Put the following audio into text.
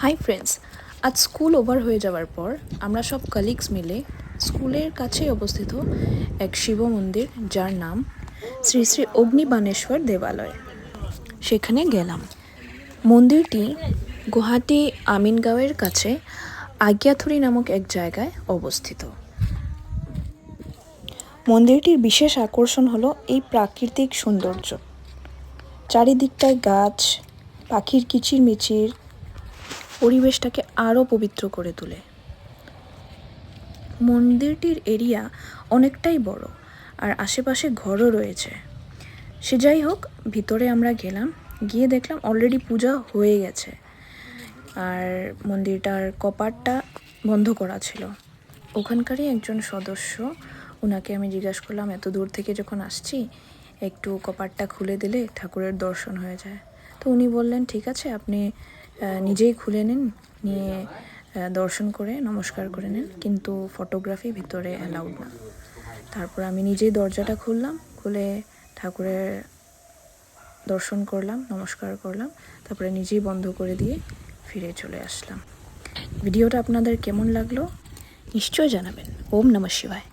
Hi friends, আজ school over হয়ে যাওয়ার পর আমরা সব কালিগস মিলে স্কুলের কাছেই অবস্থিত এক শিব মন্দির যার নাম শ্রী শ্রী অগ্নিবাণেশ্বর দেবালয় সেখানে গেলাম। মন্দিরটি গুয়াহাটি আমিনগাঁওয়ের কাছে আজ্ঞাথুরি নামক এক জায়গায় অবস্থিত। মন্দিরটির বিশেষ আকর্ষণ হলো এই প্রাকৃতিক সৌন্দর্য। চারিদিকটায় গাছ, পাখির কিচিরমিচির পরিবেশটাকে আরও পবিত্র করে তোলে। মন্দিরটির এরিয়া অনেকটাই বড় আর আশেপাশে ঘরও রয়েছে। সে যাই হোক, ভিতরে আমরা গেলাম, গিয়ে দেখলাম অলরেডি পূজা হয়ে গেছে আর মন্দিরটার কপাটটা বন্ধ করা ছিল। ওখানকারই একজন সদস্য, ওনাকে আমি জিজ্ঞাসা করলাম, এত দূর থেকে যখন আসছি একটু কপাটটা খুলে দিলে ঠাকুরের দর্শন হয়ে যায়। তো উনি বললেন, ঠিক আছে, আপনি নিজেই খুলে নিন, নিয়ে দর্শন করে নমস্কার করে নিন, কিন্তু ফটোগ্রাফি ভিতরে অ্যালাউড না। তারপর আমি নিজেই দরজাটা খুললাম, খুলে ঠাকুরের দর্শন করলাম, নমস্কার করলাম, তারপরে নিজেই বন্ধ করে দিয়ে ফিরে চলে আসলাম। ভিডিওটা আপনাদের কেমন লাগলো নিশ্চয়ই জানাবেন। ওম নমঃ শিবায়।